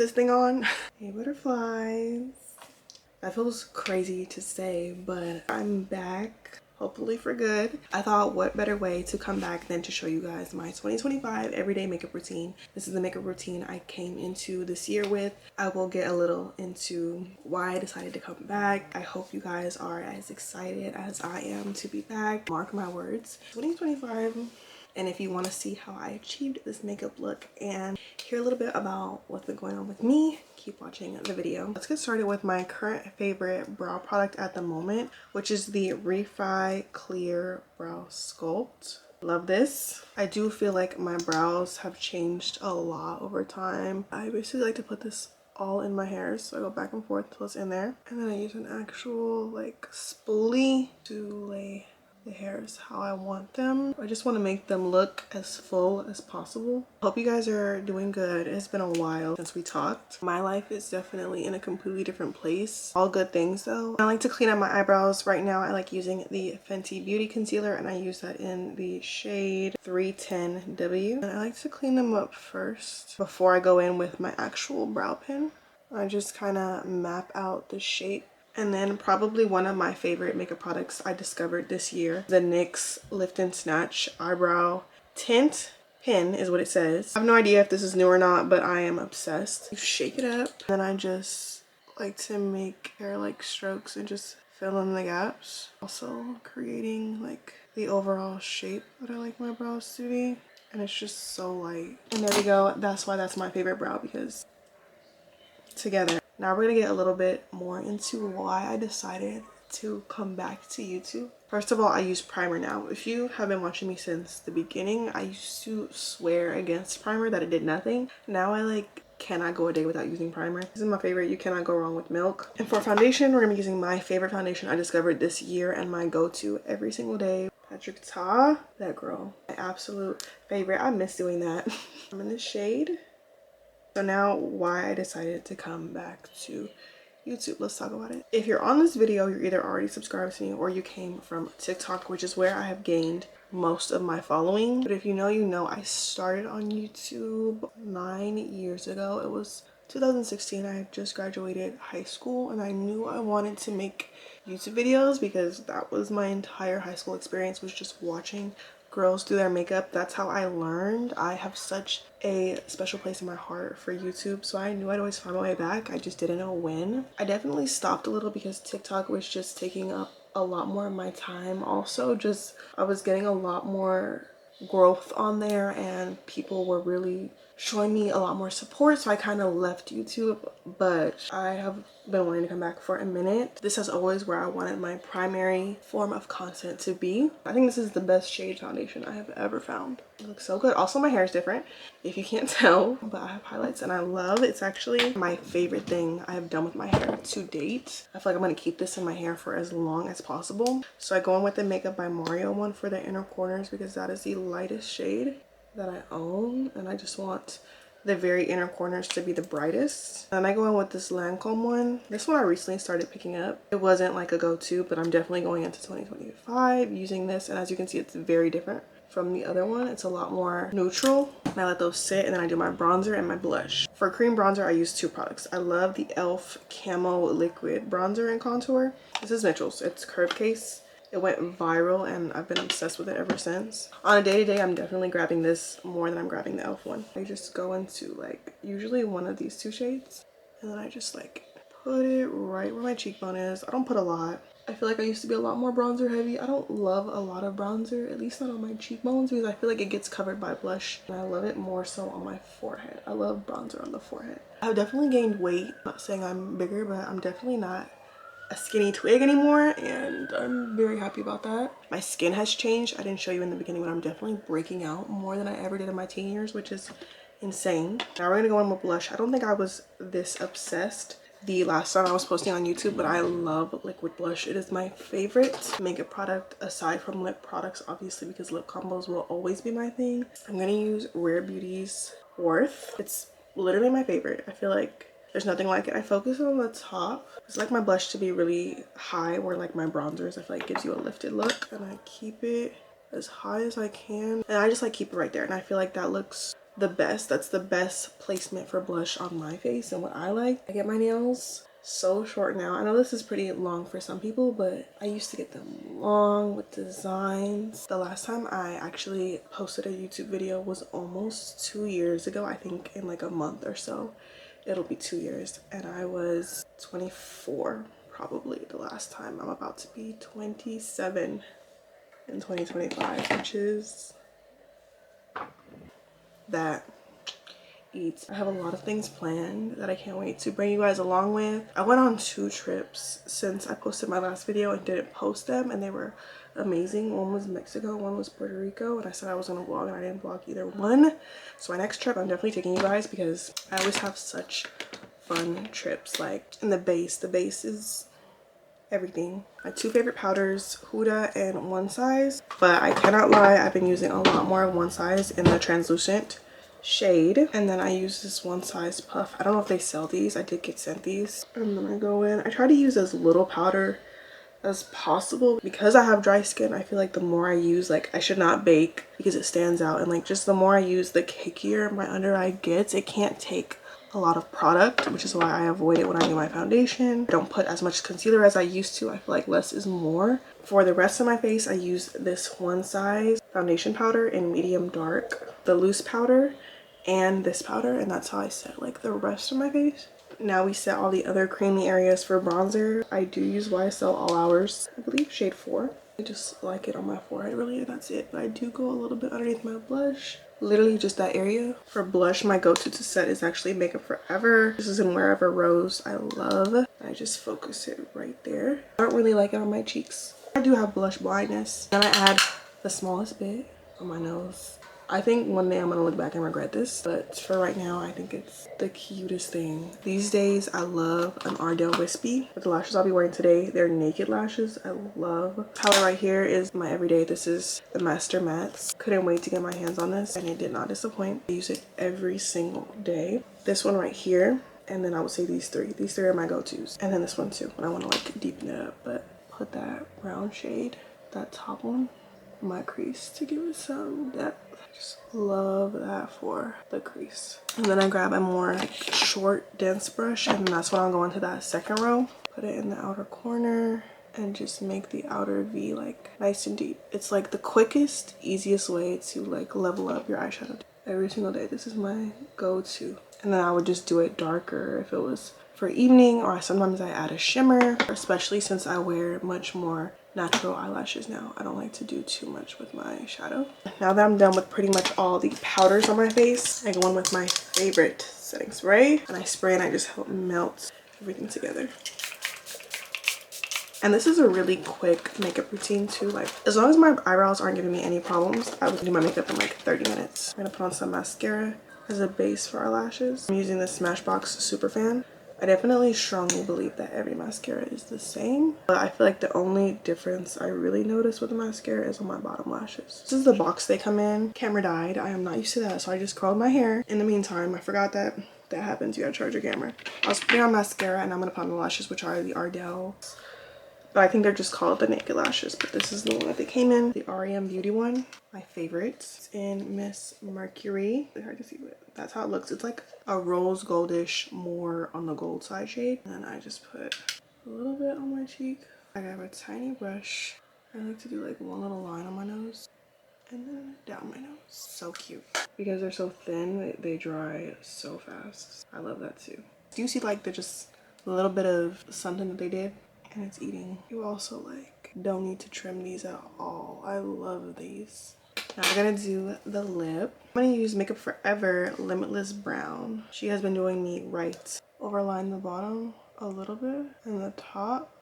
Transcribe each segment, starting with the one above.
this thing on. Hey butterflies. That feels crazy to say, but I'm back, hopefully for good. I thought what better way to come back than to show you guys my 2025 everyday makeup routine. This is the makeup routine I came into this year with. I will get a little into why I decided to come back. I hope you guys are as excited as I am to be back. Mark my words, 2025. And if you want to see how I achieved this makeup look and hear a little bit about what's been going on with me, keep watching the video. Let's get started with my current favorite brow product at the moment, which is the Refi Clear Brow Sculpt. Love this. I do feel like my brows have changed a lot over time. I basically like to put this all in my hair, so I go back and forth till it's in there, and then I use an actual like spoolie to lay the hairs how I want them. I just want to make them look as full as possible. Hope you guys are doing good. It's been a while since we talked. My life is definitely in a completely different place. All good things though. I like to clean up my eyebrows. Right now I like using the Fenty Beauty concealer, and I use that in the shade 310W. And I like to clean them up first before I go in with my actual brow pen. I just kind of map out the shape. And then probably one of my favorite makeup products I discovered this year, the NYX Lift and Snatch Eyebrow Tint Pen is what it says. I have no idea if this is new or not, but I am obsessed. You shake it up, and then I just like to make hair-like strokes and just fill in the gaps. Also creating like the overall shape that I like my brows to be. And it's just so light. And there we go. That's why that's my favorite brow, because together. Now we're gonna get a little bit more into why I decided to come back to YouTube. First of all, I use primer now. If you have been watching me since the beginning, I used to swear against primer that it did nothing. Now I like cannot go a day without using primer. This is my favorite. You cannot go wrong with Milk. And for foundation, we're gonna be using my favorite foundation I discovered this year and my go-to every single day. Patrick Ta, that girl, my absolute favorite. I miss doing that. I'm in this shade. So now why I decided to come back to YouTube. Let's talk about it. If you're on this video, you're either already subscribed to me or you came from TikTok, which is where I have gained most of my following. But if you know, you know, I started on YouTube 9 years ago. It was 2016. I had just graduated high school, and I knew I wanted to make YouTube videos because that was my entire high school experience, was just watching girls do their makeup. That's how I learned. I have such a special place in my heart for YouTube, so I knew I'd always find my way back. I just didn't know when. I definitely stopped a little because TikTok was just taking up a lot more of my time. Also, just I was getting a lot more growth on there, and people were really showing me a lot more support, so I kind of left YouTube. But I have been wanting to come back for a minute. This is always where I wanted my primary form of content to be. I think this is the best shade foundation I have ever found. It looks so good. Also, my hair is different if you can't tell, but I have highlights, and I love it's actually my favorite thing I have done with my hair to date. I feel like I'm going to keep this in my hair for as long as possible. So I go in with the Makeup by Mario one for the inner corners because that is the lightest shade that I own, and I just want the very inner corners to be the brightest. And I go in with this Lancome one. This one I recently started picking up. It wasn't like a go-to, but I'm definitely going into 2025 using this, and as you can see, it's very different from the other one. It's a lot more neutral. And I let those sit, and then I do my bronzer and my blush. For cream bronzer, I use two products. I love the e.l.f. Camo Liquid Bronzer and Contour. This is Mitchell's. It's Curve Case. It went viral, and I've been obsessed with it ever since. On a day-to-day, I'm definitely grabbing this more than I'm grabbing the e.l.f. one. I just go into like usually one of these two shades, and then I just like put it right where my cheekbone is. I don't put a lot. I feel like I used to be a lot more bronzer heavy. I don't love a lot of bronzer, at least not on my cheekbones, because I feel like it gets covered by blush, and I love it more so on my forehead. I love bronzer on the forehead. I've definitely gained weight. I'm not saying I'm bigger, but I'm definitely not a skinny twig anymore, and I'm very happy about that. My skin has changed. I didn't show you in the beginning, but I'm definitely breaking out more than I ever did in my teen years, which is insane. Now we're gonna go in with blush. I don't think I was this obsessed the last time I was posting on YouTube, but I love liquid blush. It is my favorite makeup product aside from lip products, obviously, because lip combos will always be my thing. I'm gonna use Rare Beauty's Worth. It's literally my favorite. I feel like there's nothing like it. I focus on the top. It's like my blush to be really high, where like my bronzers, I feel like gives you a lifted look. And I keep it as high as I can. And I just like keep it right there. And I feel like that looks the best. That's the best placement for blush on my face and what I like. I get my nails so short now. I know this is pretty long for some people, but I used to get them long with designs. The last time I actually posted a YouTube video was almost 2 years ago. I think in like a month or so it'll be 2 years, and I was 24 probably the last time. I'm about to be 27 in 2025, which is that eats. I have a lot of things planned that I can't wait to bring you guys along with. I went on 2 trips since I posted my last video and didn't post them, and they were amazing. One was Mexico, one was Puerto Rico, and I said I was gonna vlog and I didn't vlog either one. So my next trip I'm definitely taking you guys because I always have such fun trips. Like in the base is everything. My 2 favorite powders, Huda and One Size, but I cannot lie, I've been using a lot more of One Size in the translucent shade, and then I use this One Size puff. I don't know if they sell these. I did get sent these. And then I go in, I try to use as little powder as possible because I have dry skin. I feel like the more I use, like I should not bake because it stands out, and like just the more I use, the cakeier my under eye gets. It can't take a lot of product, which is why I avoid it when I do my foundation. I don't put as much concealer as I used to. I feel like less is more. For the rest of my face, I use this One Size foundation powder in medium dark, the loose powder, and this powder, and that's how I set like the rest of my face. Now we set all the other creamy areas for bronzer. I do use YSL All Hours, I believe shade 4. I just like it on my forehead really, and that's it. But I do go a little bit underneath my blush, literally just that area. For blush, my go-to to set is actually Makeup Forever. This is in Wherever Rose. I love. I just focus it right there. I don't really like it on my cheeks. I do have blush blindness. Then I add the smallest bit on my nose. I think one day I'm gonna look back and regret this, but for right now, I think it's the cutest thing. These days, I love an Ardell Wispy. But the lashes I'll be wearing today, they're naked lashes. I love. This palette right here is my everyday. This is the Master Mattes. Couldn't wait to get my hands on this, and it did not disappoint. I use it every single day. This one right here, and then I would say these 3. These 3 are my go-tos. And then this one too, when I wanna like deepen it up. But put that brown shade, that top one, in my crease to give it some depth. Just love that for the crease. And then I grab a more like short dense brush, and that's when I'll go into that second row, put it in the outer corner, and just make the outer V like nice and deep. It's like the quickest, easiest way to like level up your eyeshadow every single day. This is my go-to. And then I would just do it darker if it was for evening, or sometimes I add a shimmer, especially since I wear much more natural eyelashes now. I don't like to do too much with my shadow. Now that I'm done with pretty much all the powders on my face, I go in with my favorite setting spray, and I spray and I just help melt everything together. And this is a really quick makeup routine too. Like as long as my eyebrows aren't giving me any problems, I would do my makeup in like 30 minutes. I'm gonna put on some mascara as a base for our lashes. I'm using the Smashbox Superfan. I definitely strongly believe that every mascara is the same, but I feel like the only difference I really notice with the mascara is on my bottom lashes. This is the box they come in. Camera died. I am not used to that, so I just curled my hair. In the meantime, I forgot that happens. You gotta charge your camera. I was putting on mascara, and I'm gonna put on the lashes, which are the Ardell. But I think they're just called the Naked Lashes, but this is the one that they came in, the REM Beauty one, my favorite. It's in Miss Mercury. It's hard to see, but that's how it looks. It's like a rose goldish, more on the gold side shade. And then I just put a little bit on my cheek. I have a tiny brush. I like to do like one little line on my nose and then down my nose. So cute. Because they're so thin, they dry so fast. I love that too. Do you see like the just a little bit of something that they did? And it's eating. You also like don't need to trim these at all. I love these. Now we're gonna do the lip. I'm gonna use Makeup Forever Limitless Brown. She has been doing me right. Overline the bottom a little bit and the top.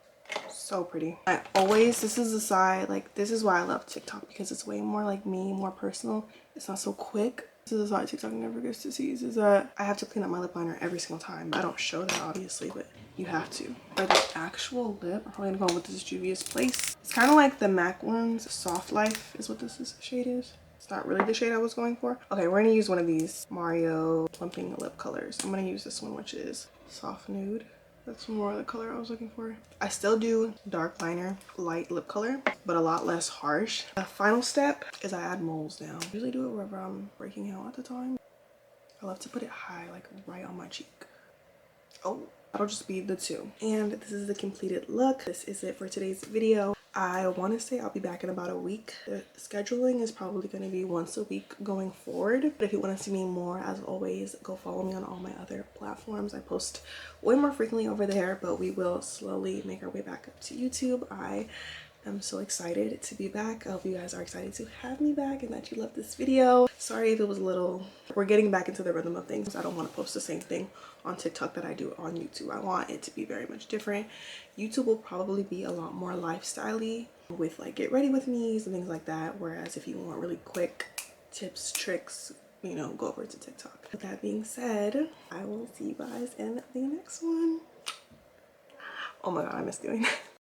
So pretty. I always, this is the side, like this is why I love TikTok, because it's way more like me, more personal. It's not so quick. This is why TikTok never gets to see, is that I have to clean up my lip liner every single time. I don't show that obviously, but you have to. For the actual lip, I'm probably gonna go with this Juvia's Place. It's kind of like the MAC ones. Soft Life is what shade is. It's not really the shade I was going for. Okay, we're gonna use one of these Mario plumping lip colors. I'm gonna use this one, which is Soft Nude. That's more the color I was looking for. I still do dark liner, light lip color, but a lot less harsh. The final step is I add moles now. I usually do it wherever I'm breaking out at the time. I love to put it high, like right on my cheek. Oh, that'll just be the two. And this is the completed look. This is it for today's video. I want to say I'll be back in about a week. The scheduling is probably going to be once a week going forward. But if you want to see me more, as always, go follow me on all my other platforms. I post way more frequently over there, but we will slowly make our way back up to YouTube. I'm so excited to be back. I hope you guys are excited to have me back and that you love this video. Sorry if it was a little, we're getting back into the rhythm of things. I don't want to post the same thing on TikTok that I do on YouTube. I want it to be very much different. YouTube will probably be a lot more lifestyle-y with like get ready with me's and things like that. Whereas if you want really quick tips, tricks, you know, go over to TikTok. With that being said, I will see you guys in the next one. Oh my God, I miss doing that.